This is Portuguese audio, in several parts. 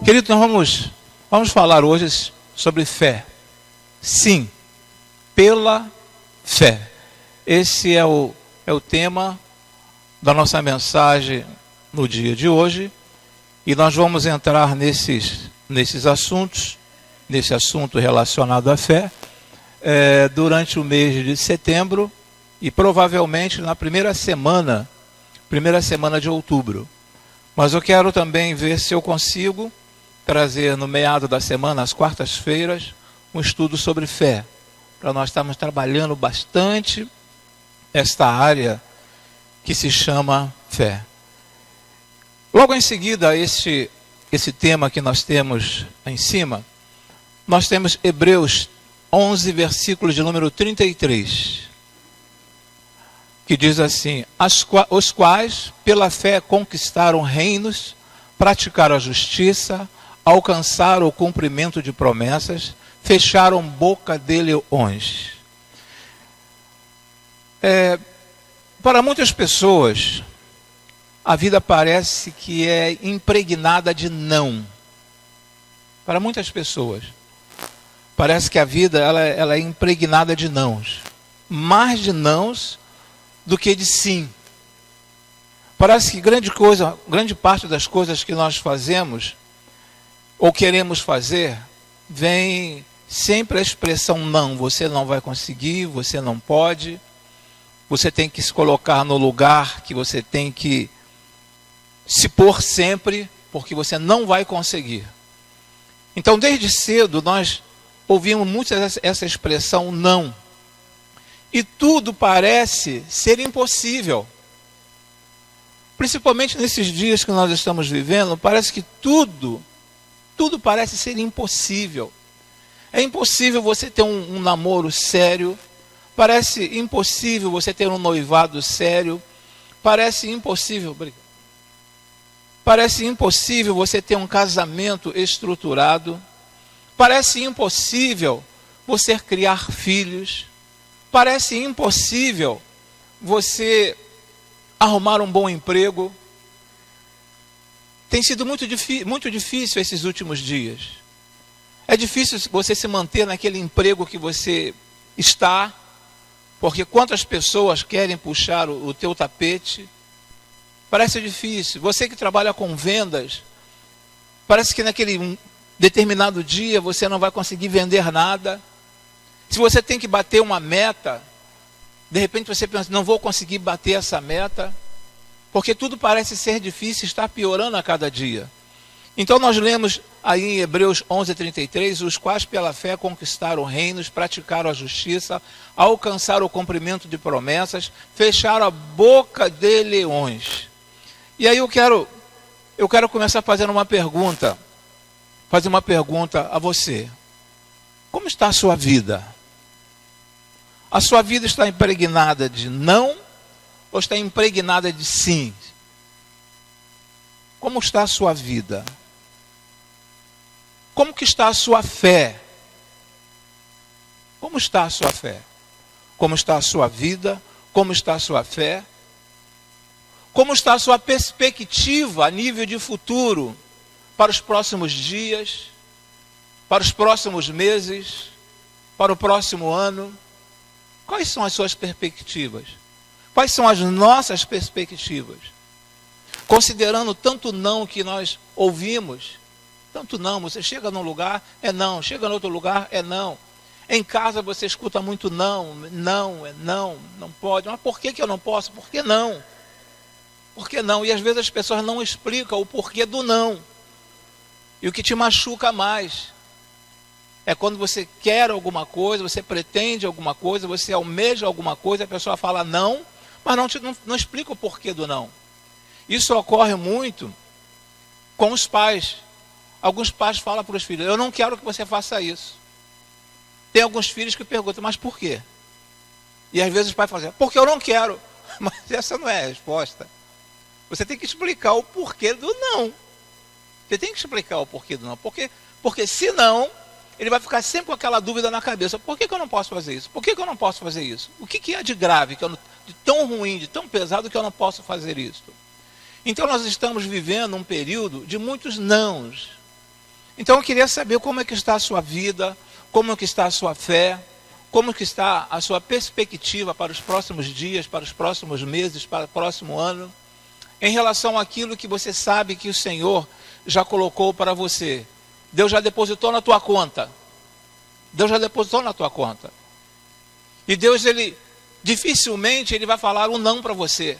Querido, nós vamos falar hoje sobre fé. Sim, pela fé. Esse é o tema da nossa mensagem no dia de hoje. E nós vamos entrar nesses assuntos, nesse assunto relacionado à fé, durante o mês de setembro e provavelmente na primeira semana de outubro. Mas eu quero também ver se eu consigo trazer no meado da semana, às quartas-feiras, um estudo sobre fé. Para nós estarmos trabalhando bastante esta área que se chama fé. Logo em seguida, esse tema que nós temos em cima, nós temos Hebreus 11, versículo de número 33, que diz assim: os quais pela fé conquistaram reinos, praticaram a justiça, alcançaram o cumprimento de promessas, fecharam boca de leões. Para muitas pessoas, a vida parece que é impregnada de não. Para muitas pessoas, parece que a vida ela é impregnada de nãos. Mais de nãos do que de sim. Parece que grande parte das coisas que nós fazemos ou queremos fazer, vem sempre a expressão não. Você não vai conseguir, você não pode. Você tem que se colocar no lugar que você tem que se pôr sempre, porque você não vai conseguir. Então, desde cedo, nós ouvimos muito essa expressão não. E tudo parece ser impossível. Principalmente nesses dias que nós estamos vivendo, parece que tudo parece ser impossível. É impossível você ter um namoro sério. Parece impossível você ter um noivado sério. Parece impossível você ter um casamento estruturado. Parece impossível você criar filhos. Parece impossível você arrumar um bom emprego. Tem sido muito difícil esses últimos dias. É difícil você se manter naquele emprego que você está, porque quantas pessoas querem puxar o teu tapete. Parece difícil. Você que trabalha com vendas, parece que naquele determinado dia você não vai conseguir vender nada. Se você tem que bater uma meta, de repente você pensa, não vou conseguir bater essa meta, porque tudo parece ser difícil, está piorando a cada dia. Então nós lemos aí em Hebreus 11:33, os quais pela fé conquistaram reinos, praticaram a justiça, alcançaram o cumprimento de promessas, fecharam a boca de leões. E aí eu quero começar fazendo uma pergunta, a você. Como está a sua vida? A sua vida está impregnada de não ou está impregnada de sim? Como está a sua vida? Como que está a sua fé? Como está a sua fé? Como está a sua vida? Como está a sua fé? Como está a sua perspectiva a nível de futuro para os próximos dias, para os próximos meses, para o próximo ano? Quais são as suas perspectivas? Quais são as nossas perspectivas? Considerando tanto não que nós ouvimos, tanto não, você chega num lugar, é não, chega no outro lugar, é não. Em casa você escuta muito não, não pode. Mas por que eu não posso? Por que não? Por que não? E às vezes as pessoas não explicam o porquê do não. E o que te machuca mais é quando você quer alguma coisa, você pretende alguma coisa, você almeja alguma coisa, a pessoa fala não, mas não explica o porquê do não. Isso ocorre muito com os pais. Alguns pais falam para os filhos, eu não quero que você faça isso. Tem alguns filhos que perguntam, mas por quê? E às vezes os pais falam assim, porque eu não quero. Mas essa não é a resposta. Você tem que explicar o porquê do não. Você tem que explicar o porquê do não. Porque senão, ele vai ficar sempre com aquela dúvida na cabeça. Por que eu não posso fazer isso? Por que eu não posso fazer isso? O que é de grave, de tão ruim, de tão pesado que eu não posso fazer isso? Então nós estamos vivendo um período de muitos nãos. Então eu queria saber como é que está a sua vida, como é que está a sua fé, como que está a sua perspectiva para os próximos dias, para os próximos meses, para o próximo ano, em relação àquilo que você sabe que o Senhor já colocou para você. Deus já depositou na tua conta. Deus já depositou na tua conta. E Deus, dificilmente ele vai falar um não para você.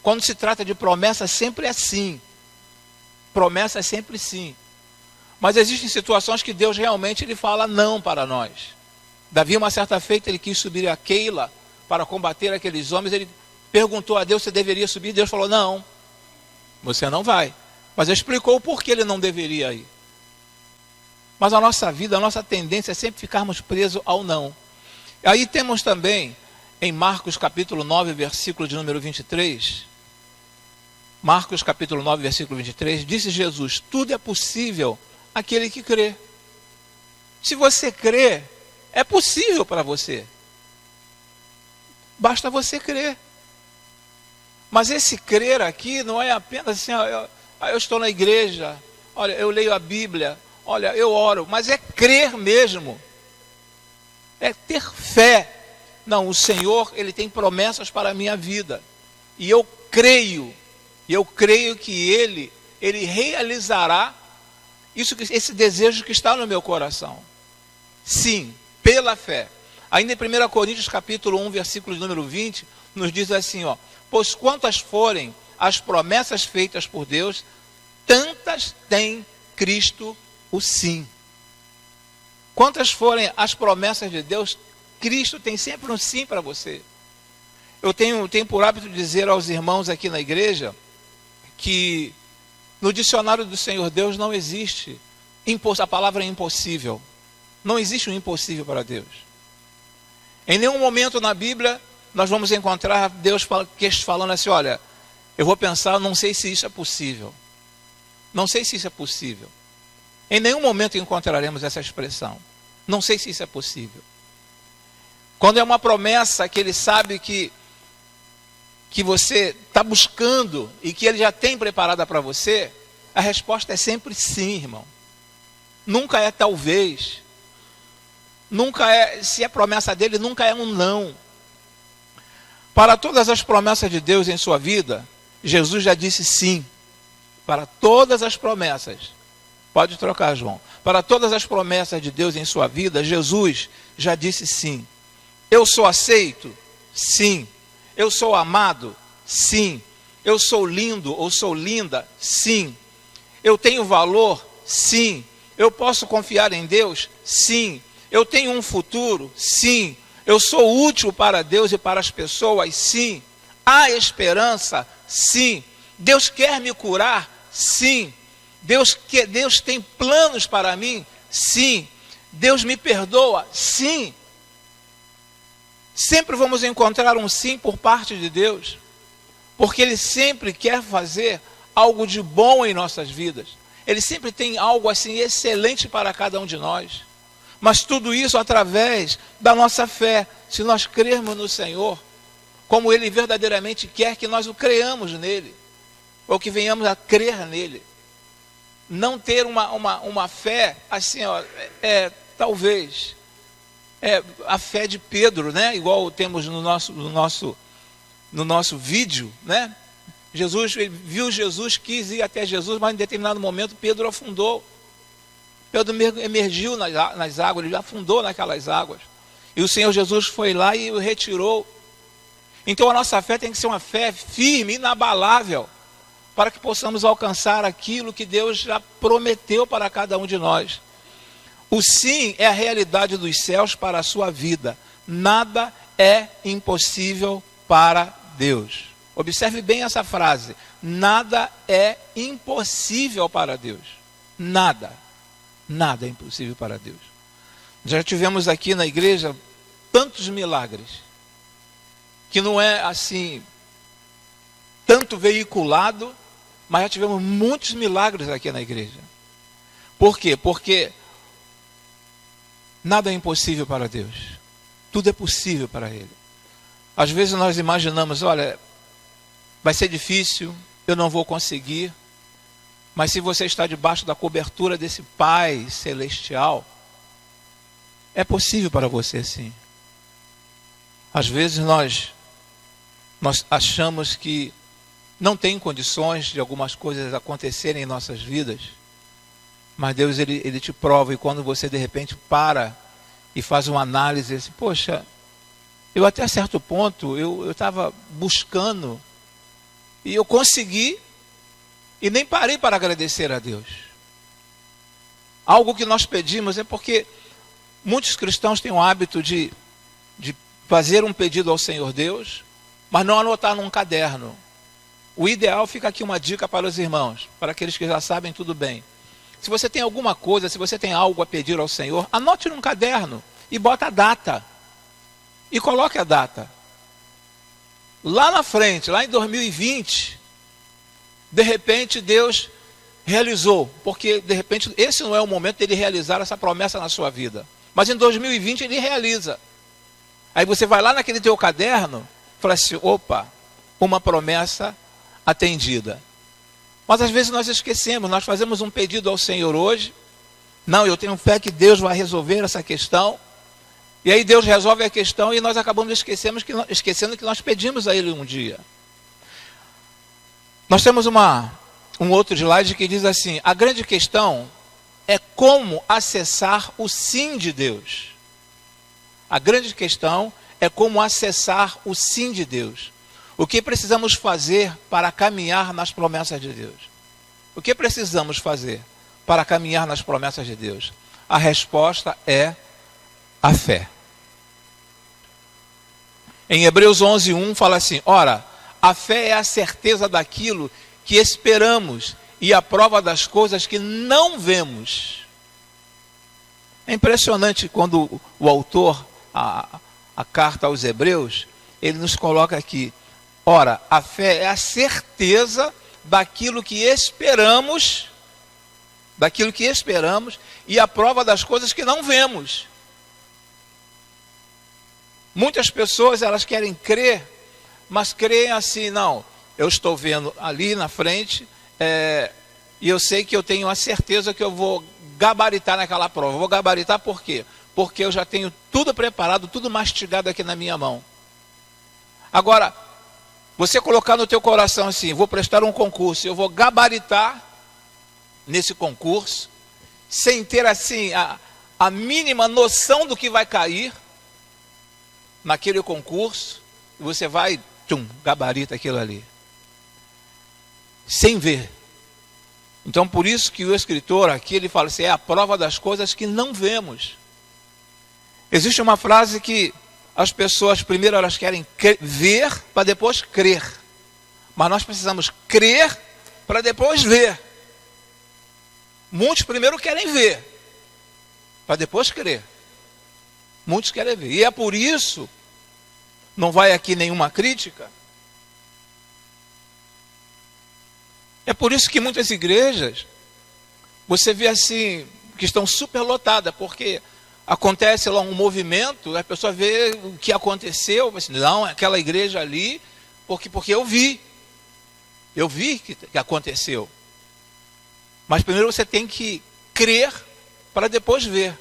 Quando se trata de promessa, sempre é sim. Promessa é sempre sim. Mas existem situações que Deus realmente ele fala não para nós. Davi, uma certa feita, ele quis subir a Keila para combater aqueles homens. Ele perguntou a Deus se deveria subir. Deus falou, não, você não vai. Mas ele explicou o porquê ele não deveria ir. Mas a nossa vida, a nossa tendência é sempre ficarmos presos ao não. Aí temos também, em Marcos capítulo 9, versículo de número 23. Marcos capítulo 9, versículo 23. Disse Jesus, tudo é possível àquele que crê. Se você crê, é possível para você. Basta você crer. Mas esse crer aqui não é apenas assim, eu estou na igreja, olha, eu leio a Bíblia, olha, eu oro, mas é crer mesmo. É ter fé. Não, o Senhor, ele tem promessas para a minha vida. E eu creio que ele realizará esse desejo que está no meu coração. Sim, pela fé. Ainda em 1 Coríntios capítulo 1, versículo número 20, nos diz assim, pois quantas forem as promessas feitas por Deus, tantas tem Cristo o sim. Quantas forem as promessas de Deus, Cristo tem sempre um sim para você. Eu tenho por hábito de dizer aos irmãos aqui na igreja que no dicionário do Senhor Deus não existe a palavra impossível. Não existe um impossível para Deus. Em nenhum momento na Bíblia nós vamos encontrar Deus falando assim, olha, eu vou pensar, não sei se isso é possível. Não sei se isso é possível. Em nenhum momento encontraremos essa expressão. Não sei se isso é possível. Quando é uma promessa que ele sabe que você está buscando e que ele já tem preparada para você, a resposta é sempre sim, irmão. Nunca é talvez. Nunca é, se é promessa dele, nunca é um não. Para todas as promessas de Deus em sua vida, Jesus já disse sim. Para todas as promessas. Pode trocar, João. Para todas as promessas de Deus em sua vida, Jesus já disse sim. Eu sou aceito? Sim. Eu sou amado? Sim. Eu sou lindo ou sou linda? Sim. Eu tenho valor? Sim. Eu posso confiar em Deus? Sim. Eu tenho um futuro? Sim. Eu sou útil para Deus e para as pessoas? Sim. Há esperança? Sim. Deus quer me curar? Sim. Deus tem planos para mim? Sim. Deus me perdoa? Sim. Sempre vamos encontrar um sim por parte de Deus, porque Ele sempre quer fazer algo de bom em nossas vidas. Ele sempre tem algo assim excelente para cada um de nós. Mas tudo isso através da nossa fé. Se nós crermos no Senhor, como Ele verdadeiramente quer que nós o creamos nele, ou que venhamos a crer nele. Não ter uma fé assim, talvez, a fé de Pedro, né? Igual temos no nosso vídeo, né? Viu Jesus, quis ir até Jesus, mas em determinado momento Pedro afundou. Pedro emergiu nas águas, ele afundou naquelas águas. E o Senhor Jesus foi lá e o retirou. Então a nossa fé tem que ser uma fé firme, inabalável, para que possamos alcançar aquilo que Deus já prometeu para cada um de nós. O sim é a realidade dos céus para a sua vida. Nada é impossível para Deus. Observe bem essa frase. Nada é impossível para Deus. Nada. Nada é impossível para Deus. Já tivemos aqui na igreja tantos milagres, que não é assim, tanto veiculado, mas já tivemos muitos milagres aqui na igreja. Por quê? Porque nada é impossível para Deus. Tudo é possível para Ele. Às vezes nós imaginamos, olha, vai ser difícil, eu não vou conseguir. Mas se você está debaixo da cobertura desse Pai celestial, é possível para você sim. Às vezes nós achamos que não tem condições de algumas coisas acontecerem em nossas vidas, mas Deus ele te prova, e quando você de repente para e faz uma análise assim, poxa, eu até certo ponto eu estava buscando e eu consegui e nem parei para agradecer a Deus. Algo que nós pedimos é porque muitos cristãos têm o hábito de fazer um pedido ao Senhor Deus, mas não anotar num caderno. O ideal, fica aqui uma dica para os irmãos, para aqueles que já sabem, tudo bem. Se você tem alguma coisa, se você tem algo a pedir ao Senhor, anote num caderno e bota a data. E coloque a data. Lá na frente, lá em 2020, de repente Deus realizou, porque de repente esse não é o momento dele realizar essa promessa na sua vida. Mas em 2020 ele realiza. Aí você vai lá naquele teu caderno e fala assim, opa, uma promessa atendida. Mas às vezes nós esquecemos, nós fazemos um pedido ao Senhor hoje. Não, eu tenho fé que Deus vai resolver essa questão. E aí Deus resolve a questão e nós acabamos esquecendo que nós pedimos a Ele um dia. Nós temos um outro slide que diz assim, a grande questão é como acessar o sim de Deus. A grande questão é como acessar o sim de Deus. O que precisamos fazer para caminhar nas promessas de Deus? O que precisamos fazer para caminhar nas promessas de Deus? A resposta é a fé. Em Hebreus 11:1 fala assim, ora, a fé é a certeza daquilo que esperamos e a prova das coisas que não vemos. É impressionante quando o autor, a carta aos Hebreus, ele nos coloca aqui, ora, a fé é a certeza daquilo que esperamos, e a prova das coisas que não vemos. Muitas pessoas, elas querem crer, mas creem assim, não, eu estou vendo ali na frente, e eu sei que eu tenho a certeza que eu vou gabaritar naquela prova. Eu vou gabaritar por quê? Porque eu já tenho tudo preparado, tudo mastigado aqui na minha mão. Agora, você colocar no teu coração assim, vou prestar um concurso, eu vou gabaritar nesse concurso, sem ter assim a mínima noção do que vai cair naquele concurso, e você vai, gabarita aquilo ali, sem ver. Então por isso que o escritor aqui, ele fala assim, é a prova das coisas que não vemos. Existe uma frase que as pessoas primeiro elas querem ver para depois crer. Mas nós precisamos crer para depois ver. Muitos primeiro querem ver para depois crer. Muitos querem ver. E é por isso, não vai aqui nenhuma crítica, é por isso que muitas igrejas, você vê assim, que estão superlotadas, porque acontece lá um movimento, a pessoa vê o que aconteceu, assim, não, aquela igreja ali, porque eu vi que aconteceu. Mas primeiro você tem que crer para depois ver.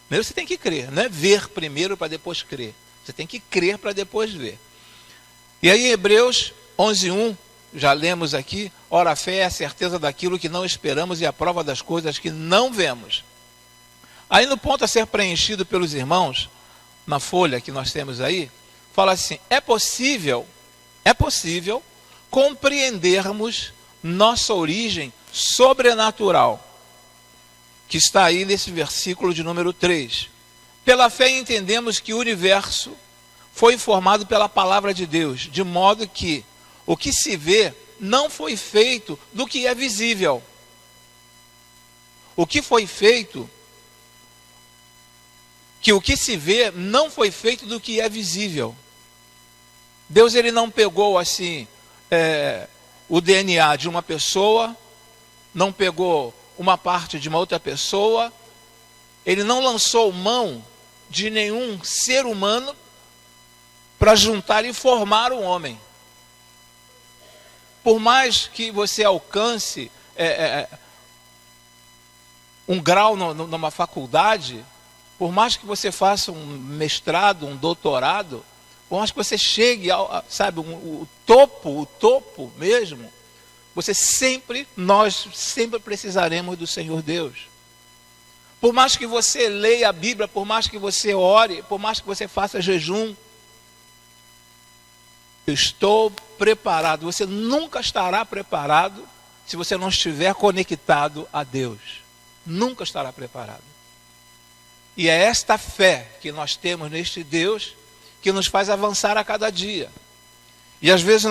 Primeiro você tem que crer, não é ver primeiro para depois crer. Você tem que crer para depois ver. E aí em Hebreus 11:1, já lemos aqui, ora a fé é a certeza daquilo que não esperamos e a prova das coisas que não vemos. Aí no ponto a ser preenchido pelos irmãos, na folha que nós temos aí, fala assim, é possível compreendermos nossa origem sobrenatural, que está aí nesse versículo de número 3. Pela fé entendemos que o universo foi formado pela palavra de Deus, de modo que o que se vê não foi feito do que é visível. O que foi feito, que o que se vê não foi feito do que é visível. Deus ele não pegou assim o DNA de uma pessoa, não pegou uma parte de uma outra pessoa, ele não lançou mão de nenhum ser humano para juntar e formar um homem. Por mais que você alcance um grau numa faculdade, por mais que você faça um mestrado, um doutorado, por mais que você chegue ao, sabe, o topo mesmo, nós sempre precisaremos do Senhor Deus. Por mais que você leia a Bíblia, por mais que você ore, por mais que você faça jejum, eu estou preparado. Você nunca estará preparado se você não estiver conectado a Deus. Nunca estará preparado. E é esta fé que nós temos neste Deus que nos faz avançar a cada dia. E às vezes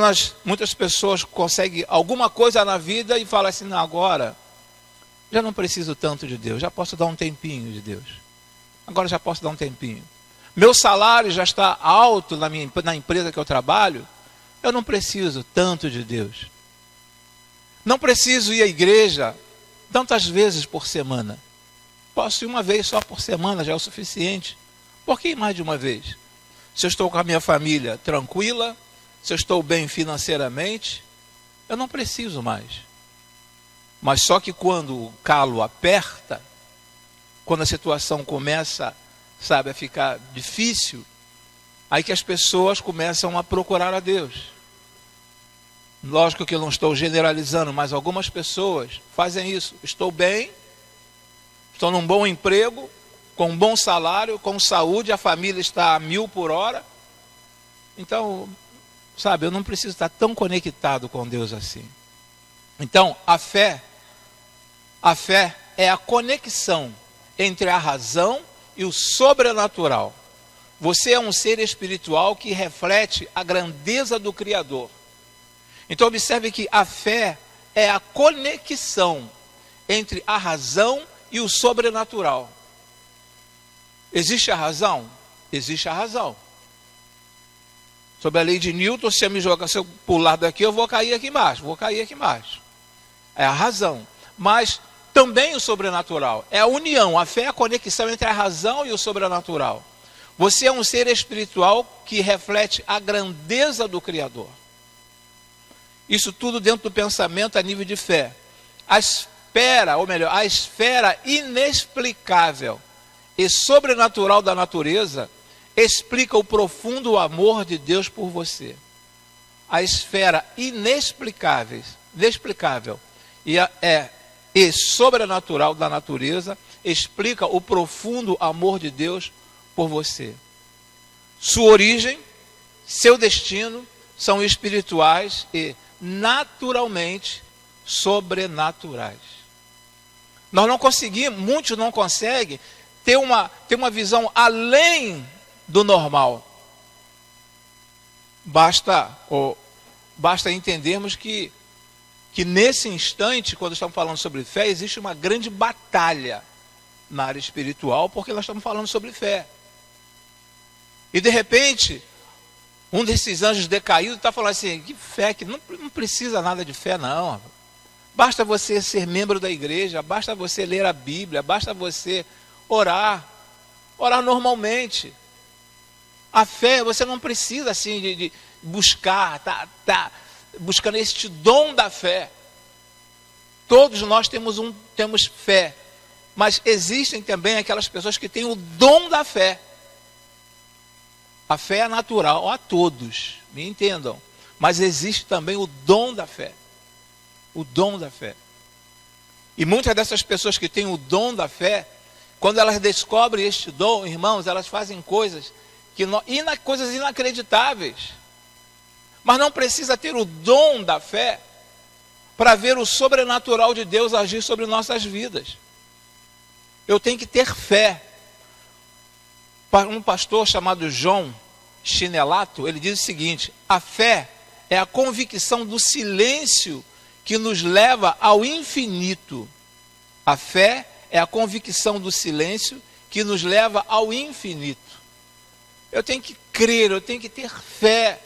muitas pessoas conseguem alguma coisa na vida e falam assim, não, agora já não preciso tanto de Deus, já posso dar um tempinho de Deus. Agora já posso dar um tempinho. Meu salário já está alto na empresa que eu trabalho, eu não preciso tanto de Deus. Não preciso ir à igreja tantas vezes por semana. Posso ir uma vez só por semana, já é o suficiente. Por que mais de uma vez? Se eu estou com a minha família tranquila, se eu estou bem financeiramente, eu não preciso mais. Mas só que quando o calo aperta, quando a situação começa, sabe, a ficar difícil, aí que as pessoas começam a procurar a Deus. Lógico que eu não estou generalizando, mas algumas pessoas fazem isso. Estou bem, estou num bom emprego, com um bom salário, com saúde, a família está a 1000 por hora. Então, sabe, eu não preciso estar tão conectado com Deus assim. Então, a fé é a conexão entre a razão e o sobrenatural. Você é um ser espiritual que reflete a grandeza do Criador. Então observe que a fé é a conexão entre a razão e o sobrenatural. Existe a razão? Existe a razão. Sobre a lei de Newton, se eu pular daqui, eu vou cair aqui embaixo. É a razão. Mas também o sobrenatural. É a união. A fé é a conexão entre a razão e o sobrenatural. Você é um ser espiritual que reflete a grandeza do Criador. Isso tudo dentro do pensamento a nível de fé. A esfera inexplicável e sobrenatural da natureza explica o profundo amor de Deus por você. A esfera inexplicável e sobrenatural da natureza explica o profundo amor de Deus por você. Sua origem, seu destino são espirituais e naturalmente sobrenaturais. Nós não conseguimos, muitos não conseguem ter uma visão além do normal. Basta entendermos que nesse instante, quando estamos falando sobre fé, existe uma grande batalha na área espiritual, porque nós estamos falando sobre fé. E de repente, um desses anjos decaídos está falando assim, que fé, que não precisa nada de fé não. Basta você ser membro da igreja, basta você ler a Bíblia, basta você orar normalmente. A fé, você não precisa assim de buscar, buscando este dom da fé. Todos nós temos fé, mas existem também aquelas pessoas que têm o dom da fé. A fé é natural a todos, me entendam, mas existe também o dom da fé. O dom da fé. E muitas dessas pessoas que têm o dom da fé, quando elas descobrem este dom, irmãos, elas fazem coisas coisas inacreditáveis. Mas não precisa ter o dom da fé para ver o sobrenatural de Deus agir sobre nossas vidas. Eu tenho que ter fé. Um pastor chamado John Chinelato, ele diz o seguinte: a fé é a convicção do silêncio que nos leva ao infinito. A fé é a convicção do silêncio que nos leva ao infinito. Eu tenho que crer, eu tenho que ter fé.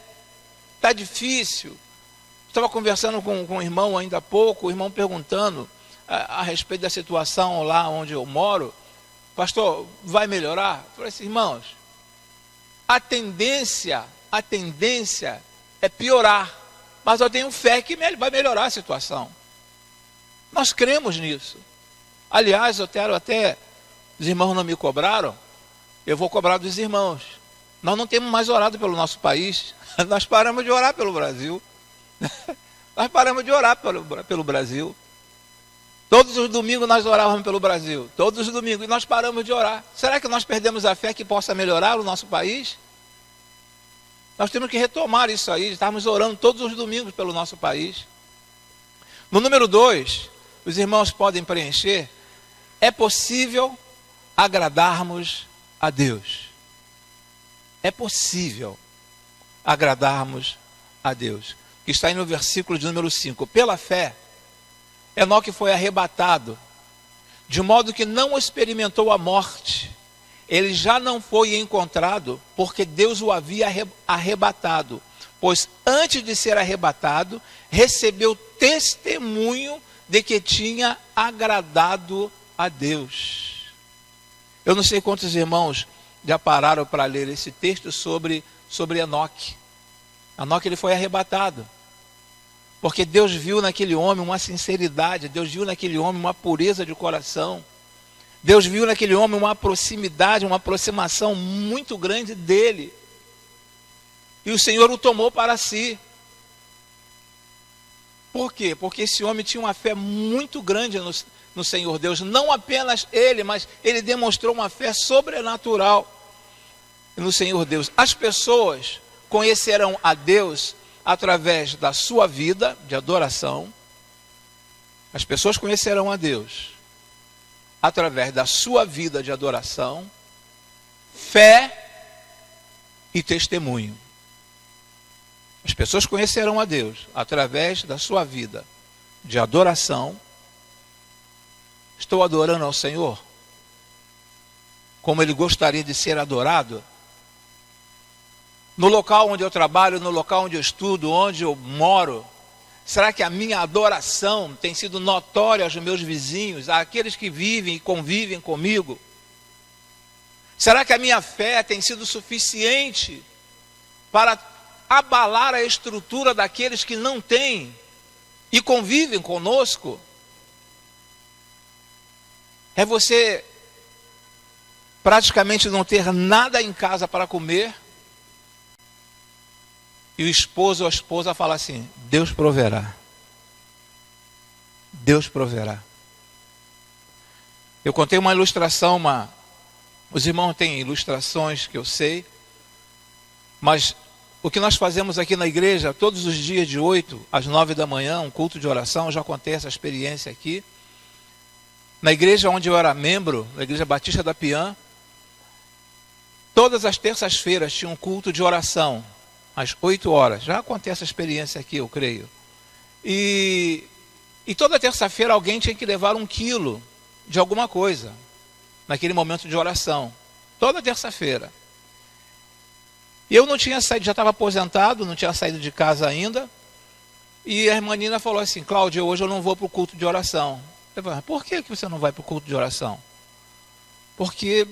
Está difícil. Estava conversando com um irmão ainda há pouco, o irmão perguntando a respeito da situação lá onde eu moro. Pastor, vai melhorar? Eu falei assim, irmãos, a tendência é piorar. Mas eu tenho fé que vai melhorar a situação. Nós cremos nisso. Aliás, eu quero até, os irmãos não me cobraram, eu vou cobrar dos irmãos. Nós não temos mais orado pelo nosso país, nós paramos de orar pelo Brasil. Nós paramos de orar pelo Brasil. Todos os domingos nós orávamos pelo Brasil, todos os domingos, e nós paramos de orar. Será que nós perdemos a fé que possa melhorar o nosso país? Nós temos que retomar isso aí, estarmos orando todos os domingos pelo nosso país. No número 2, os irmãos podem preencher, é possível agradarmos a Deus. É possível agradarmos a Deus. Que está aí no versículo de número 5. Pela fé, Enoque foi arrebatado, de modo que não experimentou a morte. Ele já não foi encontrado, porque Deus o havia arrebatado. Pois antes de ser arrebatado, recebeu testemunho de que tinha agradado a Deus. Eu não sei quantos irmãos já pararam para ler esse texto sobre Enoque. Enoque, ele foi arrebatado. Porque Deus viu naquele homem uma sinceridade, Deus viu naquele homem uma pureza de coração. Deus viu naquele homem uma proximidade, uma aproximação muito grande dele. E o Senhor o tomou para si. Por quê? Porque esse homem tinha uma fé muito grande no Senhor Deus. Não apenas ele, mas ele demonstrou uma fé sobrenatural no Senhor Deus. As pessoas conhecerão a Deus através da sua vida de adoração. As pessoas conhecerão a Deus através da sua vida de adoração, fé e testemunho. As pessoas conhecerão a Deus através da sua vida de adoração. Estou adorando ao Senhor como Ele gostaria de ser adorado? No local onde eu trabalho, no local onde eu estudo, onde eu moro, será que a minha adoração tem sido notória aos meus vizinhos, àqueles que vivem e convivem comigo? Será que a minha fé tem sido suficiente para abalar a estrutura daqueles que não têm e convivem conosco? É você praticamente não ter nada em casa para comer, e o esposo ou a esposa fala assim: Deus proverá. Deus proverá. Eu contei uma ilustração, os irmãos têm ilustrações que eu sei, mas o que nós fazemos aqui na igreja, todos os dias de 8 às 9 da manhã, um culto de oração, eu já contei essa experiência aqui. Na igreja onde eu era membro, na Igreja Batista da Piã, todas as terças-feiras tinha um culto de oração, às 8 horas. Já contei essa experiência aqui, eu creio. E toda terça-feira alguém tinha que levar 1 quilo de alguma coisa, naquele momento de oração. Toda terça-feira. E eu não tinha saído, já estava aposentado, não tinha saído de casa ainda. E a irmã Nina falou assim: Cláudio, hoje eu não vou para o culto de oração. Eu falei: por que você não vai para o culto de oração? Porque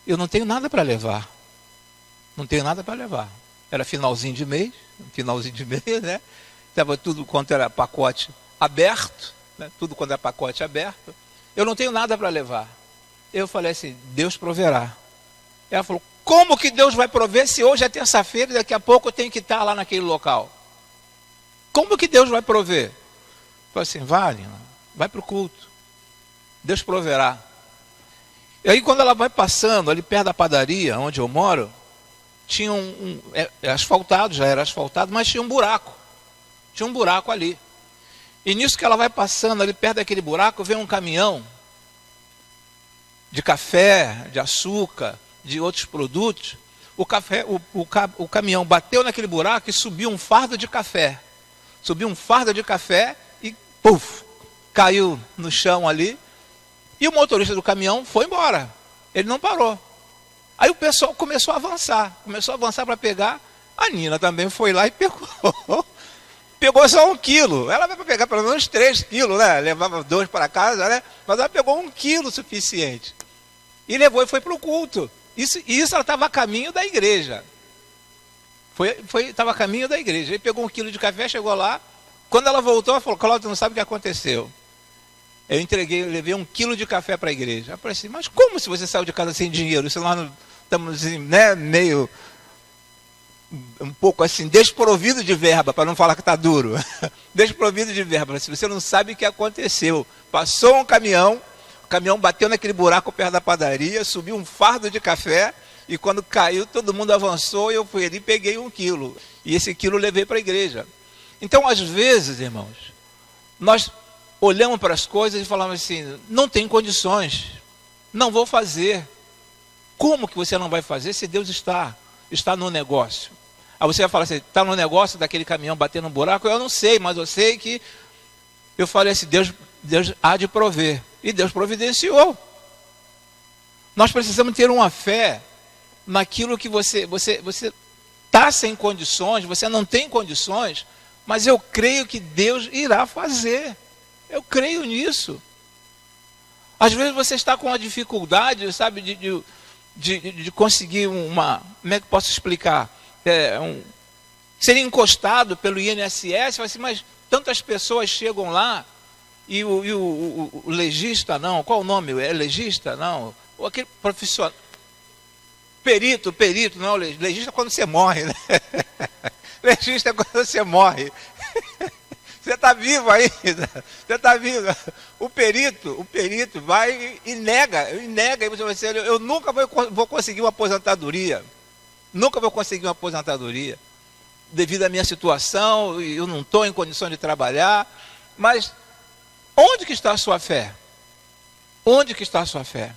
eu não tenho nada para levar. Não tenho nada para levar. Era finalzinho de mês, né? Estava tudo quanto era pacote aberto, né? Tudo quanto era pacote aberto. Eu não tenho nada para levar. Eu falei assim: Deus proverá. Ela falou: como que Deus vai prover se hoje é terça-feira e daqui a pouco eu tenho que estar lá naquele local? Como que Deus vai prover? Eu falei assim: vai para o culto. Deus proverá. E aí quando ela vai passando ali perto da padaria, onde eu moro, tinha asfaltado, já era asfaltado, mas tinha um buraco. Tinha um buraco ali. E nisso que ela vai passando ali perto daquele buraco, vem um caminhão de café, de açúcar, de outros produtos. O caminhão bateu naquele buraco e subiu um fardo de café. Subiu um fardo de café e puf, caiu no chão ali. E o motorista do caminhão foi embora. Ele não parou. Aí o pessoal começou a avançar para pegar. A Nina também foi lá e pegou. Pegou só 1 quilo. Ela vai pegar pelo menos 3 quilos, né? Levava 2 para casa, né? Mas ela pegou 1 quilo suficiente. E levou e foi para o culto. Isso ela estava a caminho da igreja. Estava a caminho da igreja. Ele pegou 1 quilo de café, chegou lá, Quando ela voltou, ela falou, Cláudio, não sabe o que aconteceu. Eu levei 1 quilo de café para a igreja. Eu falei assim, mas como se você saiu de casa sem dinheiro? Se nós não estamos, né, meio, um pouco assim, desprovido de verba, para não falar que está duro. Desprovido de verba. Se você não sabe o que aconteceu. Passou um caminhão, o caminhão bateu naquele buraco perto da padaria, subiu um fardo de café, e quando caiu, todo mundo avançou, e eu fui ali e peguei 1 quilo. E esse quilo eu levei para a igreja. Então, às vezes, irmãos, nós olhamos para as coisas e falamos assim, não tem condições, não vou fazer. Como que você não vai fazer se Deus está no negócio? Aí você vai falar assim, está no negócio daquele caminhão batendo no buraco? Eu não sei, mas eu sei que... Eu falei assim, Deus há de prover. E Deus providenciou. Nós precisamos ter uma fé naquilo que você está sem condições, você não tem condições, mas eu creio que Deus irá fazer. Eu creio nisso. Às vezes você está com uma dificuldade, sabe, de conseguir uma... Como é que eu posso explicar? Ser encostado pelo INSS, assim, mas tantas pessoas chegam lá e o legista, não, qual o nome? É legista? Não. Ou aquele profissional... Perito, não, legista é quando você morre, né? Legista é quando você morre. Você está vivo ainda, você está vivo. O perito vai e nega, e você vai dizer, eu nunca vou conseguir uma aposentadoria. Nunca vou conseguir uma aposentadoria. Devido à minha situação, eu não estou em condição de trabalhar. Mas onde que está a sua fé? Onde que está a sua fé?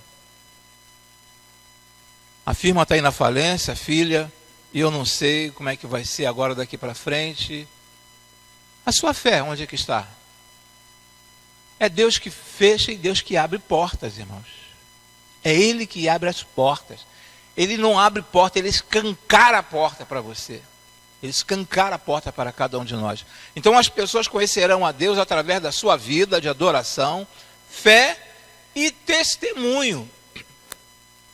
A firma está aí na falência, filha, e eu não sei como é que vai ser agora daqui para frente. A sua fé, onde é que está? É Deus que fecha e Deus que abre portas, irmãos. É Ele que abre as portas. Ele não abre porta, Ele escancara a porta para você. Ele escancara a porta para cada um de nós. Então as pessoas conhecerão a Deus através da sua vida de adoração, fé e testemunho.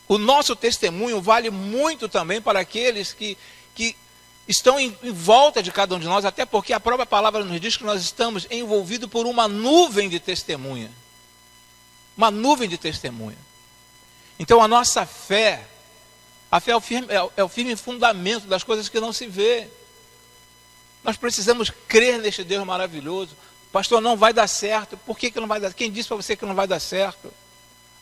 O nosso testemunho vale muito também para aqueles que estão em volta de cada um de nós, até porque a própria palavra nos diz que nós estamos envolvidos por uma nuvem de testemunha. Uma nuvem de testemunha. Então a nossa fé, a fé é o firme fundamento das coisas que não se vê. Nós precisamos crer neste Deus maravilhoso. Pastor, não vai dar certo. Por que não vai dar? Quem disse para você que não vai dar certo?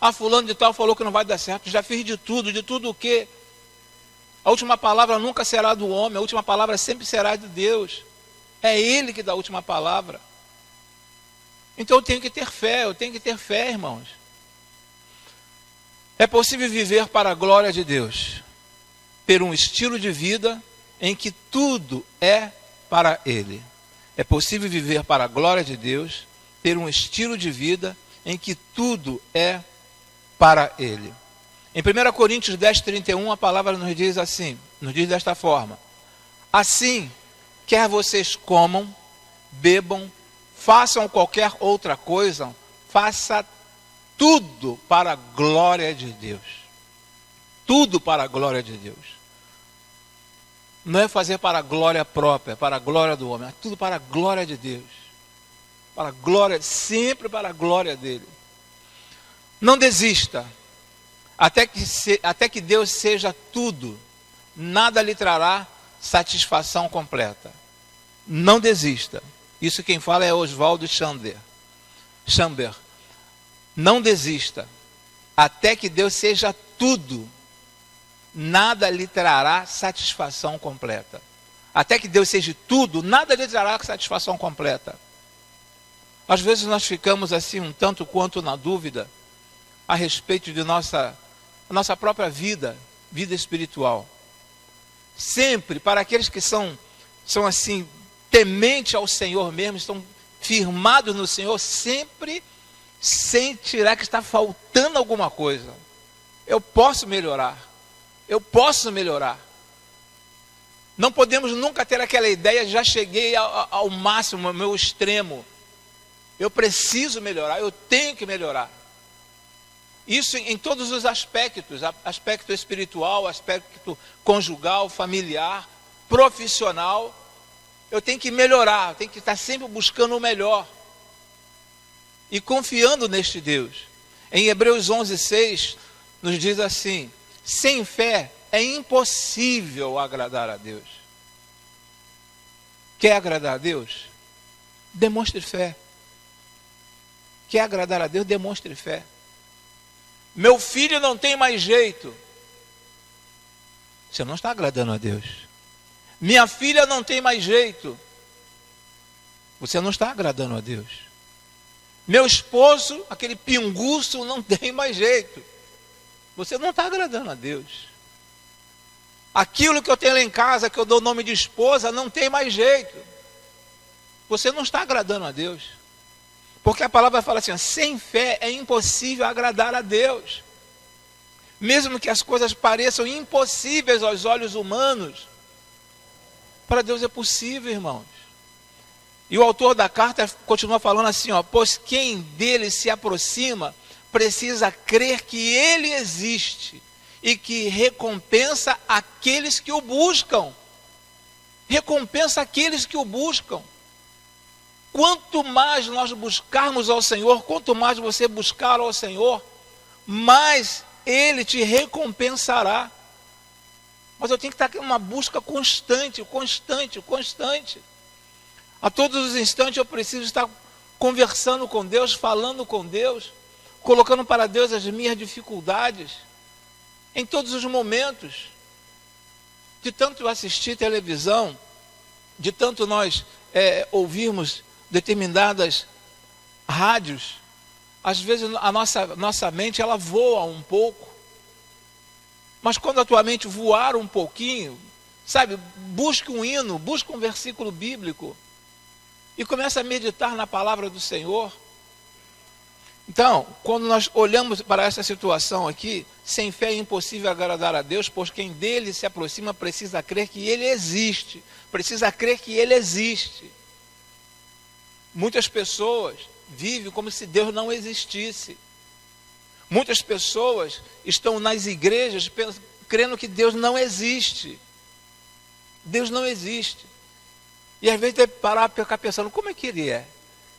Ah, fulano de tal falou que não vai dar certo. Já fiz de tudo o quê? A última palavra nunca será do homem, a última palavra sempre será de Deus. É Ele que dá a última palavra. Então eu tenho que ter fé, irmãos. É possível viver para a glória de Deus, ter um estilo de vida em que tudo é para Ele. É possível viver para a glória de Deus, ter um estilo de vida em que tudo é para Ele. Em 1 Coríntios 10:31, a palavra nos diz assim, nos diz desta forma: assim, quer vocês comam, bebam, façam qualquer outra coisa, faça tudo para a glória de Deus. Tudo para a glória de Deus. Não é fazer para a glória própria, para a glória do homem, é tudo para a glória de Deus. Para a glória, sempre para a glória dele. Não desista. Até que Deus seja tudo, nada lhe trará satisfação completa. Não desista. Isso quem fala é Oswaldo Chamber. Não desista. Até que Deus seja tudo, nada lhe trará satisfação completa. Até que Deus seja tudo, nada lhe trará satisfação completa. Às vezes nós ficamos assim um tanto quanto na dúvida a respeito de nossa própria vida espiritual. Sempre, para aqueles que são assim, tementes ao Senhor mesmo, estão firmados no Senhor, sempre sem tirar que está faltando alguma coisa. Eu posso melhorar. Não podemos nunca ter aquela ideia, já cheguei ao máximo, ao meu extremo. Eu preciso melhorar, eu tenho que melhorar. Isso em todos os aspectos, aspecto espiritual, aspecto conjugal, familiar, profissional. eu tenho que melhorar, eu tenho que estar sempre buscando o melhor. E confiando neste Deus. Em Hebreus 11:6, nos diz assim: sem fé é impossível agradar a Deus. Quer agradar a Deus? Demonstre fé. Quer agradar a Deus? Demonstre fé. Meu filho não tem mais jeito. Você não está agradando a Deus. Minha filha não tem mais jeito. Você não está agradando a Deus. Meu esposo, aquele pinguço, não tem mais jeito. Você não está agradando a Deus. Aquilo que eu tenho lá em casa, que eu dou o nome de esposa, não tem mais jeito. Você não está agradando a Deus. Porque a palavra fala assim: sem fé é impossível agradar a Deus. Mesmo que as coisas pareçam impossíveis aos olhos humanos, para Deus é possível, irmãos. E o autor da carta continua falando assim, pois quem dele se aproxima precisa crer que ele existe e que recompensa aqueles que o buscam. Recompensa aqueles que o buscam. Quanto mais nós buscarmos ao Senhor, quanto mais você buscar ao Senhor, mais Ele te recompensará. Mas eu tenho que estar em uma busca constante. A todos os instantes eu preciso estar conversando com Deus, falando com Deus, colocando para Deus as minhas dificuldades, em todos os momentos. De tanto assistir televisão, de tanto nós ouvirmos determinadas rádios, às vezes a nossa mente ela voa um pouco. Mas quando a tua mente voar um pouquinho, sabe, busque um hino, busque um versículo bíblico e comece a meditar na palavra do Senhor. Então, quando nós olhamos para essa situação aqui, sem fé é impossível agradar a Deus, pois quem dele se aproxima precisa crer que ele existe. Precisa crer que ele existe. Muitas pessoas vivem como se Deus não existisse. Muitas pessoas estão nas igrejas crendo que Deus não existe. Deus não existe. E às vezes tem que parar para ficar pensando, como é que ele é?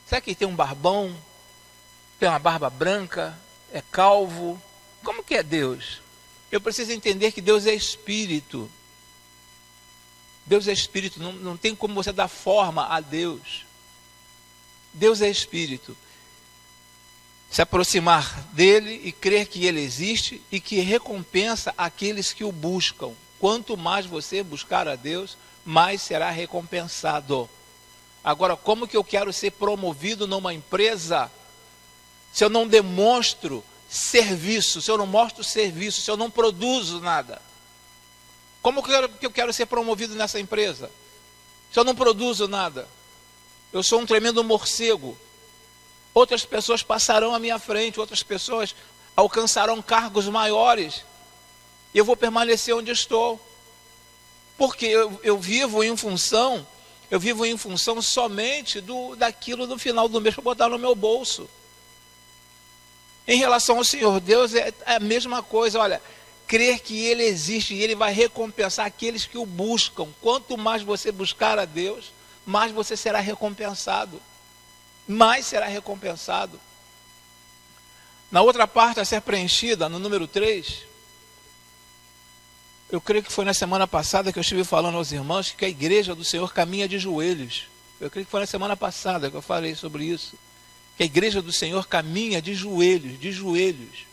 Será que ele tem um barbão? Tem uma barba branca? É calvo? Como que é Deus? Eu preciso entender que Deus é espírito. Deus é espírito, não tem como você dar forma a Deus. Deus é espírito. Se aproximar dele e crer que ele existe e que recompensa aqueles que o buscam. Quanto mais você buscar a Deus, mais será recompensado. Agora, como que eu quero ser promovido numa empresa se eu não demonstro serviço, se eu não mostro serviço, se eu não produzo nada? Como que eu quero ser promovido nessa empresa se eu não produzo nada? Eu sou um tremendo morcego. Outras pessoas passarão à minha frente, outras pessoas alcançarão cargos maiores. E eu vou permanecer onde estou. Porque eu vivo em função somente daquilo no final do mês para botar no meu bolso. Em relação ao Senhor, Deus é a mesma coisa, olha, crer que Ele existe e Ele vai recompensar aqueles que o buscam. Quanto mais você buscar a Deus, mais você será recompensado. Mais será recompensado. Na outra parte a ser preenchida, no número 3, eu creio que foi na semana passada que eu estive falando aos irmãos que a igreja do Senhor caminha de joelhos. Eu creio que foi na semana passada que eu falei sobre isso. Que a igreja do Senhor caminha de joelhos, de joelhos,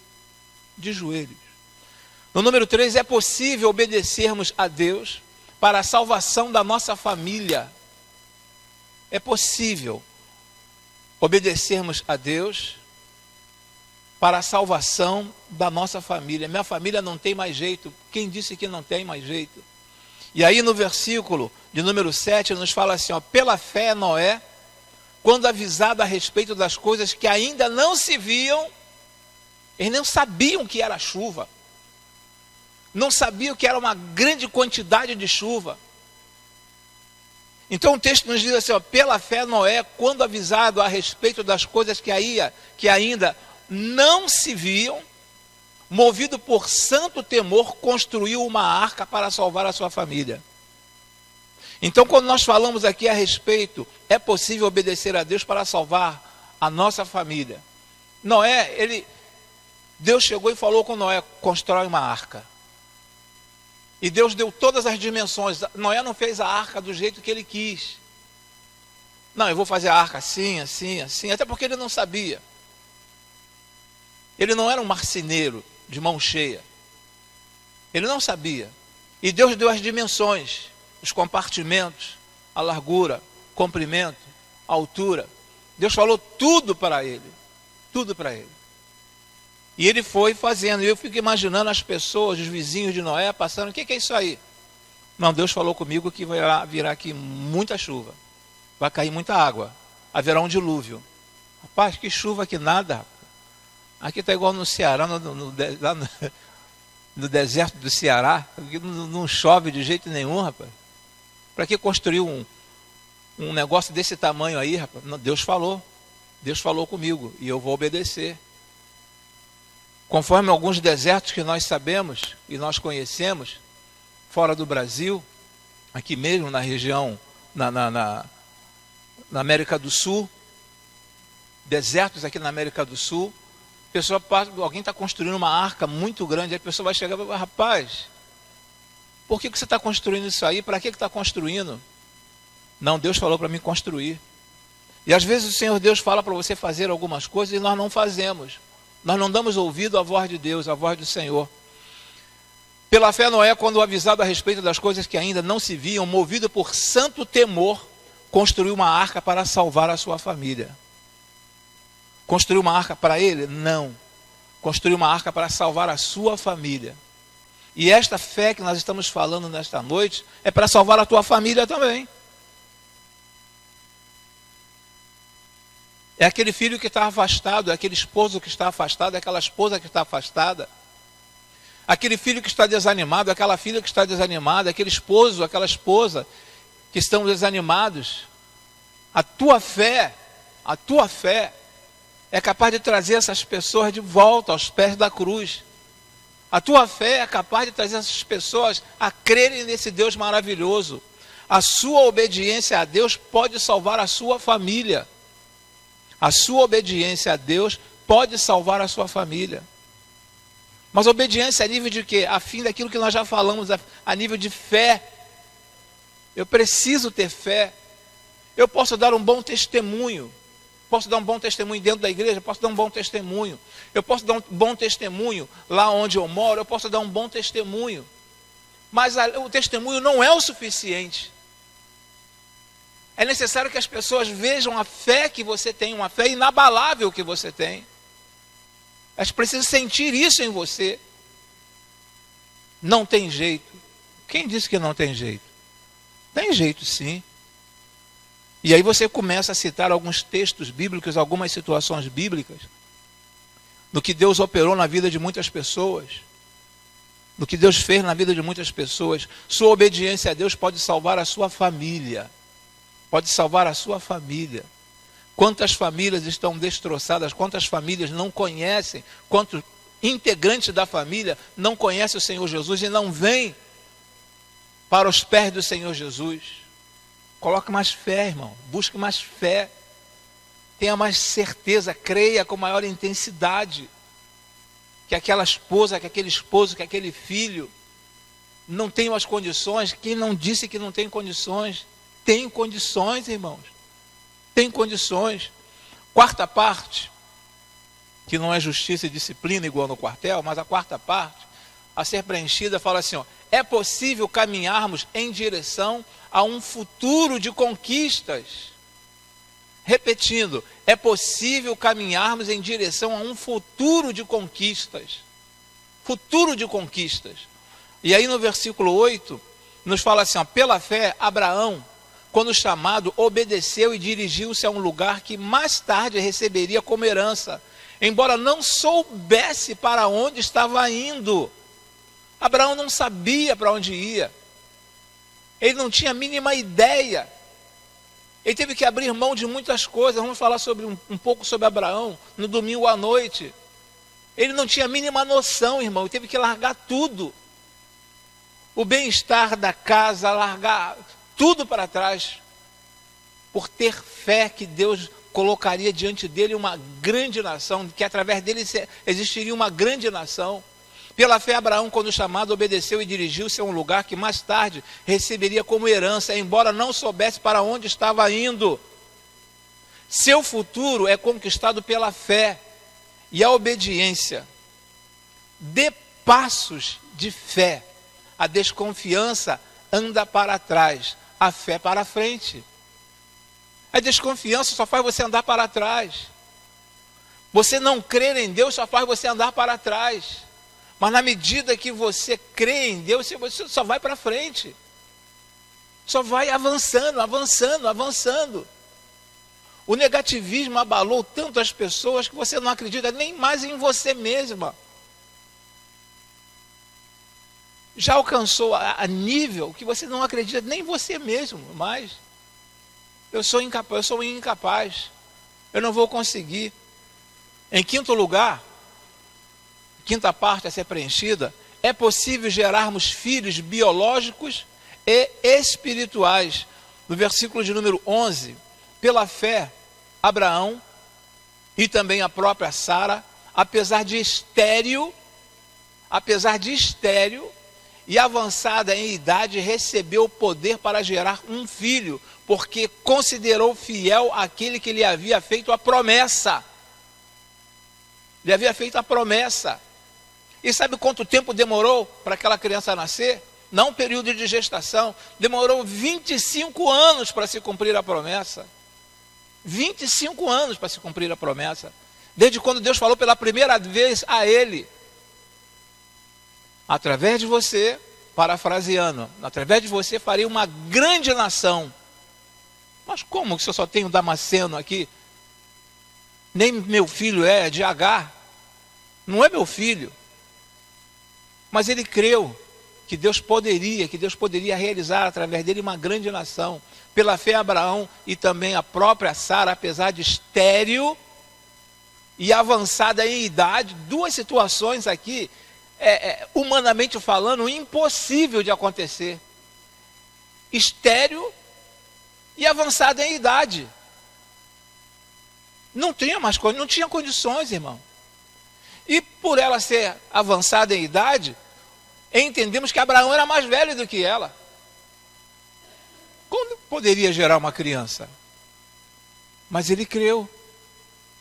de joelhos. No número 3, é possível obedecermos a Deus para a salvação da nossa família. É possível obedecermos a Deus para a salvação da nossa família. Minha família não tem mais jeito. Quem disse que não tem mais jeito? E aí no versículo de número 7 nos fala assim, pela fé Noé, quando avisado a respeito das coisas que ainda não se viam, eles não sabiam que era chuva. Não sabiam que era uma grande quantidade de chuva. Então o texto nos diz assim, pela fé Noé, quando avisado a respeito das coisas que ainda não se viam, movido por santo temor, construiu uma arca para salvar a sua família. Então, quando nós falamos aqui a respeito, é possível obedecer a Deus para salvar a nossa família. Deus chegou e falou com Noé: constrói uma arca. E Deus deu todas as dimensões. Noé não fez a arca do jeito que ele quis. Não, eu vou fazer a arca assim, assim, assim. Até porque ele não sabia. Ele não era um marceneiro de mão cheia. Ele não sabia. E Deus deu as dimensões, os compartimentos, a largura, comprimento, a altura. Deus falou tudo para ele. Tudo para ele. E ele foi fazendo. E eu fico imaginando as pessoas, os vizinhos de Noé, passando: o que é isso aí? Não, Deus falou comigo que vai virar aqui muita chuva. Vai cair muita água. Haverá um dilúvio. Rapaz, que chuva que nada, rapaz. Aqui está igual no Ceará, lá no deserto do Ceará. Aqui não chove de jeito nenhum, rapaz. Para que construir um negócio desse tamanho aí, rapaz? Não, Deus falou. Deus falou comigo e eu vou obedecer. Conforme alguns desertos que nós sabemos e nós conhecemos, fora do Brasil, aqui mesmo na região, na América do Sul, desertos aqui na América do Sul, alguém está construindo uma arca muito grande, aí a pessoa vai chegar e vai falar: rapaz, por que você está construindo isso aí? Para que está construindo? Não, Deus falou para mim construir. E às vezes o Senhor Deus fala para você fazer algumas coisas e nós não fazemos. Nós não damos ouvido à voz de Deus, à voz do Senhor. Pela fé, Noé, quando avisado a respeito das coisas que ainda não se viam, movido por santo temor, construiu uma arca para salvar a sua família. Construiu uma arca para ele? Não. Construiu uma arca para salvar a sua família. E esta fé que nós estamos falando nesta noite é para salvar a tua família também. É aquele filho que está afastado, é aquele esposo que está afastado, é aquela esposa que está afastada. Aquele filho que está desanimado, aquela filha que está desanimada, aquele esposo, aquela esposa que estão desanimados. A tua fé é capaz de trazer essas pessoas de volta aos pés da cruz. A tua fé é capaz de trazer essas pessoas a crerem nesse Deus maravilhoso. A sua obediência a Deus pode salvar a sua família. A sua obediência a Deus pode salvar a sua família. Mas obediência a nível de quê? A fim daquilo que nós já falamos, a nível de fé. Eu preciso ter fé. Eu posso dar um bom testemunho. Posso dar um bom testemunho dentro da igreja, posso dar um bom testemunho. Eu posso dar um bom testemunho lá onde eu moro, eu posso dar um bom testemunho. Mas o testemunho não é o suficiente. É necessário que as pessoas vejam a fé que você tem, uma fé inabalável que você tem. Elas precisam sentir isso em você. Não tem jeito. Quem disse que não tem jeito? Tem jeito sim. E aí você começa a citar alguns textos bíblicos, algumas situações bíblicas, do que Deus operou na vida de muitas pessoas, do que Deus fez na vida de muitas pessoas. Sua obediência a Deus pode salvar a sua família. Pode salvar a sua família. Quantas famílias estão destroçadas, quantas famílias não conhecem, quantos integrantes da família não conhecem o Senhor Jesus e não vêm para os pés do Senhor Jesus. Coloque mais fé, irmão. Busque mais fé. Tenha mais certeza. Creia com maior intensidade que aquela esposa, que aquele esposo, que aquele filho não tem as condições. Quem não disse que não tem condições? Tem condições, irmãos. Tem condições. Quarta parte, que não é justiça e disciplina igual no quartel, mas a quarta parte, a ser preenchida, fala assim, ó: é possível caminharmos em direção a um futuro de conquistas. Repetindo, é possível caminharmos em direção a um futuro de conquistas. Futuro de conquistas. E aí no versículo 8, nos fala assim, ó: pela fé, Abraão, quando chamado, obedeceu e dirigiu-se a um lugar que mais tarde receberia como herança, embora não soubesse para onde estava indo. Abraão não sabia para onde ia. Ele não tinha a mínima ideia. Ele teve que abrir mão de muitas coisas. Vamos falar um pouco sobre Abraão no domingo à noite. Ele não tinha a mínima noção, irmão. Ele teve que largar tudo. O bem-estar da casa, largar tudo para trás, por ter fé que Deus colocaria diante dele uma grande nação, que através dele existiria uma grande nação. Pela fé, Abraão, quando chamado, obedeceu e dirigiu-se a um lugar que mais tarde receberia como herança, embora não soubesse para onde estava indo. Seu futuro é conquistado pela fé e a obediência. Dê passos de fé. A desconfiança anda para trás, a fé para frente. A desconfiança só faz você andar para trás. Você não crer em Deus só faz você andar para trás. Mas na medida que você crê em Deus, você só vai para frente. Só vai avançando, avançando, avançando. O negativismo abalou tanto as pessoas que você não acredita nem mais em você mesma. Já alcançou a nível que você não acredita nem em você mesmo mais. Eu sou incapaz. Eu não vou conseguir. Em quinto lugar, quinta parte a ser preenchida, é possível gerarmos filhos biológicos e espirituais. No versículo de número 11, pela fé, Abraão e também a própria Sara, apesar de estéril e avançada em idade, recebeu o poder para gerar um filho, porque considerou fiel aquele que lhe havia feito a promessa. Lhe havia feito a promessa. E sabe quanto tempo demorou para aquela criança nascer? Não um período de gestação. Demorou 25 anos para se cumprir a promessa. 25 anos para se cumprir a promessa. Desde quando Deus falou pela primeira vez a ele: através de você, parafraseando, através de você farei uma grande nação. Mas como que eu só tenho Damasceno aqui? Nem meu filho é de Agar. Não é meu filho. Mas ele creu que Deus poderia realizar através dele uma grande nação. Pela fé, Abraão e também a própria Sara, apesar de estéril e avançada em idade, duas situações aqui, humanamente falando, impossível de acontecer. Estéril e avançada em idade. Não tinha condições, irmão. E por ela ser avançada em idade, entendemos que Abraão era mais velho do que ela. Como poderia gerar uma criança? Mas ele creu.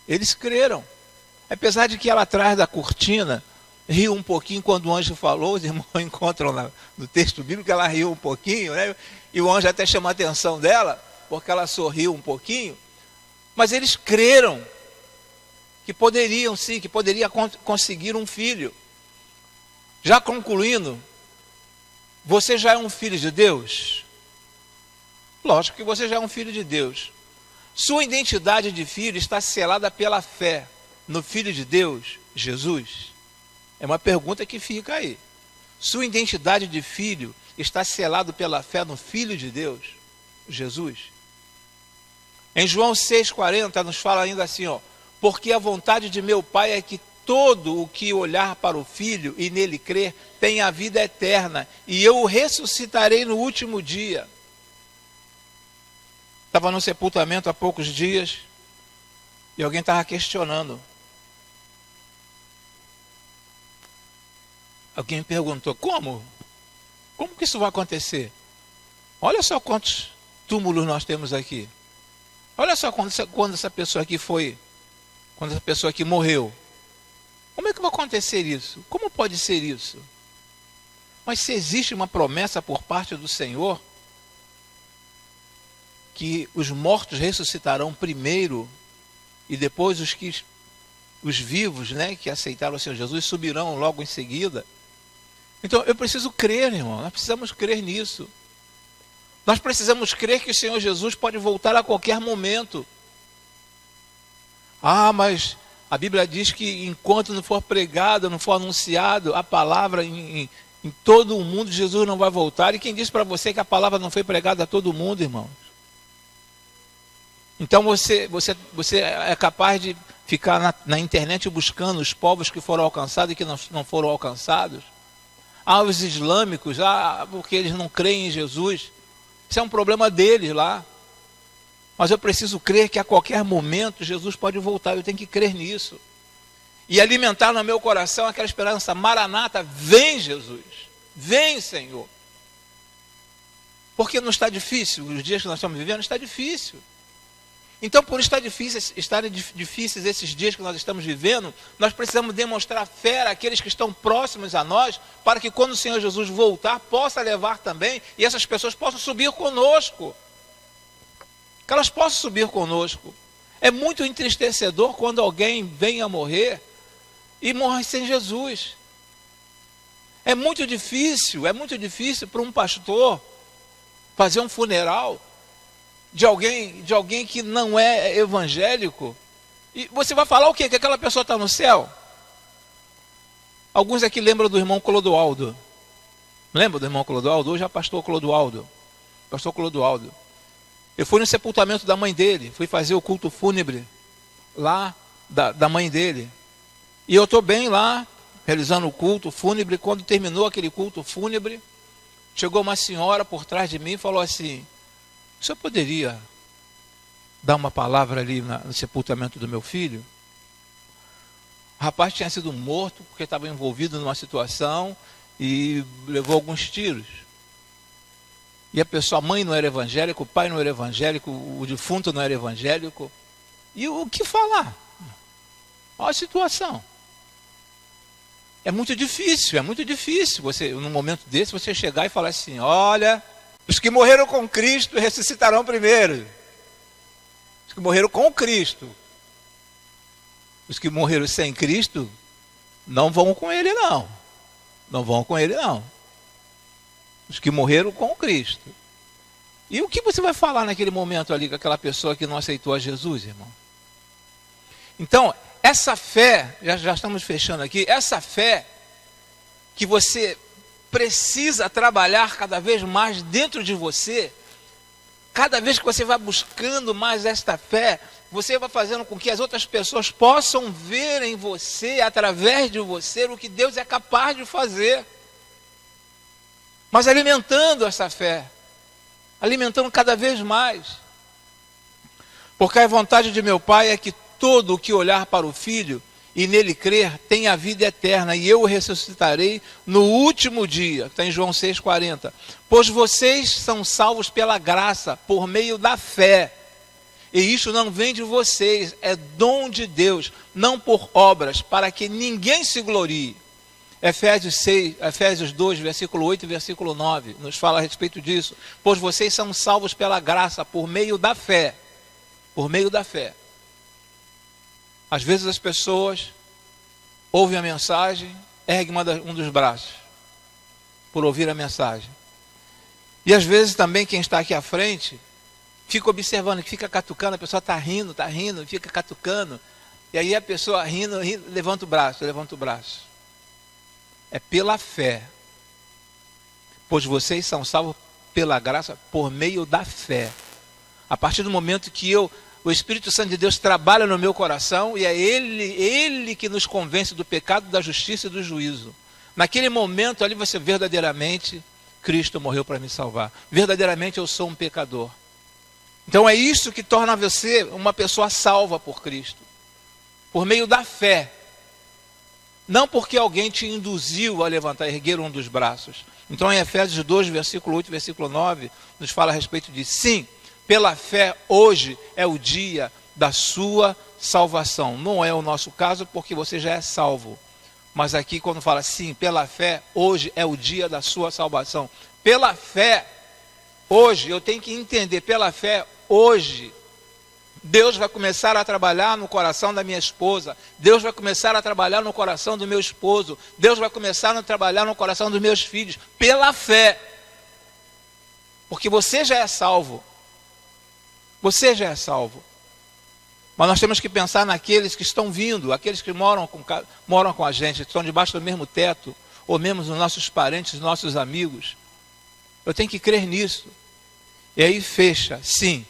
Eles creram. Apesar de que ela atrás da cortina riu um pouquinho quando o anjo falou, os irmãos encontram no texto bíblico que ela riu um pouquinho, né? E o anjo até chamou a atenção dela, porque ela sorriu um pouquinho. Mas eles creram que poderiam sim, que poderia conseguir um filho. Já concluindo, você já é um filho de Deus? Lógico que você já é um filho de Deus. Sua identidade de filho está selada pela fé no Filho de Deus, Jesus? É uma pergunta que fica aí. Sua identidade de filho está selada pela fé no Filho de Deus, Jesus? Em João 6,40 nos fala ainda assim, porque a vontade de meu Pai é que todo o que olhar para o Filho e nele crer tenha a vida eterna, e eu o ressuscitarei no último dia. Estava no sepultamento há poucos dias, e alguém estava questionando. Alguém me perguntou, como? Como que isso vai acontecer? Olha só quantos túmulos nós temos aqui. Olha só quando essa pessoa aqui quando essa pessoa aqui morreu. Como é que vai acontecer isso? Como pode ser isso? Mas se existe uma promessa por parte do Senhor, que os mortos ressuscitarão primeiro, e depois os vivos, né, que aceitaram o Senhor Jesus, subirão logo em seguida. Então eu preciso crer, irmão, nós precisamos crer nisso. Nós precisamos crer que o Senhor Jesus pode voltar a qualquer momento. Mas a Bíblia diz que enquanto não for pregado, não for anunciado a palavra em todo o mundo, Jesus não vai voltar. E quem disse para você que a palavra não foi pregada a todo mundo, irmãos? Então você é capaz de ficar na internet buscando os povos que foram alcançados e que não foram alcançados? Os islâmicos, porque eles não creem em Jesus. Isso é um problema deles lá. Mas eu preciso crer que a qualquer momento Jesus pode voltar. Eu tenho que crer nisso. E alimentar no meu coração aquela esperança. Maranata, vem Jesus. Vem, Senhor. Porque não está difícil. Os dias que nós estamos vivendo está difícil. Então, por estarem difíceis esses dias que nós estamos vivendo, nós precisamos demonstrar fé àqueles que estão próximos a nós, para que quando o Senhor Jesus voltar, possa levar também, e essas pessoas possam subir conosco. Que elas possam subir conosco. É muito entristecedor quando alguém vem a morrer e morre sem Jesus. É muito difícil para um pastor fazer um funeral de alguém que não é evangélico. E você vai falar o quê? Que aquela pessoa está no céu? Alguns aqui lembram do irmão Clodoaldo. Lembra do irmão Clodoaldo? Hoje é pastor Clodoaldo. Pastor Clodoaldo. Eu fui no sepultamento da mãe dele. Fui fazer o culto fúnebre lá da mãe dele. E eu estou bem lá, realizando o culto fúnebre. Quando terminou aquele culto fúnebre, chegou uma senhora por trás de mim e falou assim: o senhor poderia dar uma palavra ali no sepultamento do meu filho? O rapaz tinha sido morto porque estava envolvido numa situação e levou alguns tiros. E a mãe não era evangélica, o pai não era evangélico, o defunto não era evangélico. E o que falar? Olha a situação. É muito difícil você, num momento desse, você chegar e falar assim: olha, os que morreram com Cristo ressuscitarão primeiro. Os que morreram com Cristo. Os que morreram sem Cristo não vão com Ele, não. Não vão com Ele, não. Os que morreram com Cristo. E o que você vai falar naquele momento ali com aquela pessoa que não aceitou a Jesus, irmão? Então, essa fé, já estamos fechando aqui, essa fé que você precisa trabalhar cada vez mais dentro de você, cada vez que você vai buscando mais esta fé, você vai fazendo com que as outras pessoas possam ver em você, através de você, o que Deus é capaz de fazer. Mas alimentando essa fé, alimentando cada vez mais. Porque a vontade de meu Pai é que todo o que olhar para o Filho e nele crer tenha a vida eterna, e eu o ressuscitarei no último dia. Está em João 6,40. Pois vocês são salvos pela graça, por meio da fé. E isso não vem de vocês, é dom de Deus, não por obras, para que ninguém se glorie. Efésios 2, versículo 8 e versículo 9, nos fala a respeito disso. Pois vocês são salvos pela graça, por meio da fé. Por meio da fé. Às vezes as pessoas ouvem a mensagem, erguem um dos braços, por ouvir a mensagem. E às vezes também quem está aqui à frente, fica observando, fica catucando, a pessoa está rindo, fica catucando. E aí a pessoa rindo, levanta o braço. É pela fé. Pois vocês são salvos pela graça, por meio da fé. A partir do momento que o Espírito Santo de Deus trabalha no meu coração, e é Ele que nos convence do pecado, da justiça e do juízo. Naquele momento ali você verdadeiramente, Cristo morreu para me salvar. Verdadeiramente eu sou um pecador. Então é isso que torna você uma pessoa salva por Cristo. Por meio da fé. Não porque alguém te induziu a levantar, erguer um dos braços. Então em Efésios 2, versículo 8 e versículo 9, nos fala a respeito de sim, pela fé hoje é o dia da sua salvação. Não é o nosso caso porque você já é salvo. Mas aqui quando fala sim, pela fé hoje é o dia da sua salvação. Pela fé hoje, eu tenho que entender, pela fé hoje, Deus vai começar a trabalhar no coração da minha esposa. Deus vai começar a trabalhar no coração do meu esposo. Deus vai começar a trabalhar no coração dos meus filhos. Pela fé. Porque você já é salvo. Você já é salvo. Mas nós temos que pensar naqueles que estão vindo, aqueles que moram com a gente, que estão debaixo do mesmo teto, ou mesmo os nossos parentes, nossos amigos. Eu tenho que crer nisso. E aí fecha, sim,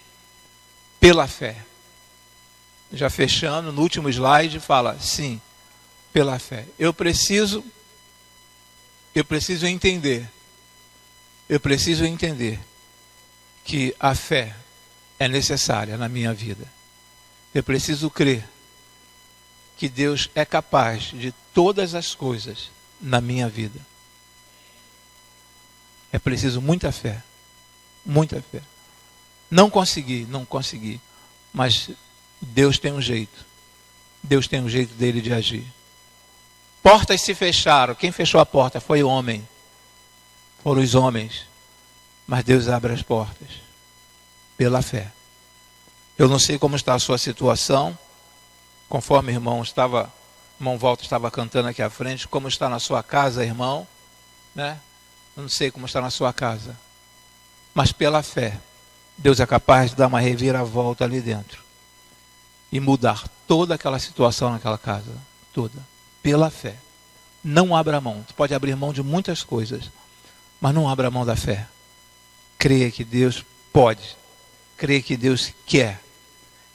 pela fé. Já fechando, no último slide, fala, sim, pela fé. Eu preciso entender que a fé é necessária na minha vida. Eu preciso crer que Deus é capaz de todas as coisas na minha vida. É preciso muita fé. Muita fé. Não consegui. Mas Deus tem um jeito. Deus tem um jeito dele de agir. Portas se fecharam. Quem fechou a porta foi o homem. Foram os homens. Mas Deus abre as portas. Pela fé. Eu não sei como está a sua situação. Conforme o irmão Walter estava cantando aqui à frente. Como está na sua casa, irmão? Né? Eu não sei como está na sua casa. Mas pela fé, Deus é capaz de dar uma reviravolta ali dentro. E mudar toda aquela situação naquela casa. Toda. Pela fé. Não abra mão. Você pode abrir mão de muitas coisas. Mas não abra mão da fé. Creia que Deus pode. Creia que Deus quer.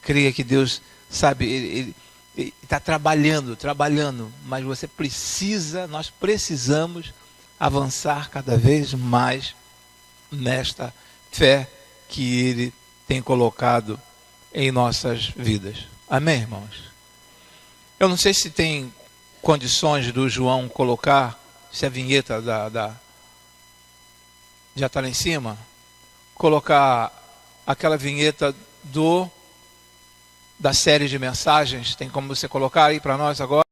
Creia que Deus, sabe, Ele está trabalhando. Mas nós precisamos avançar cada vez mais nesta fé que Ele tem colocado em nossas vidas. Amém, irmãos? Eu não sei se tem condições do João colocar, se a vinheta já está lá em cima, colocar aquela vinheta da série de mensagens. Tem como você colocar aí para nós agora?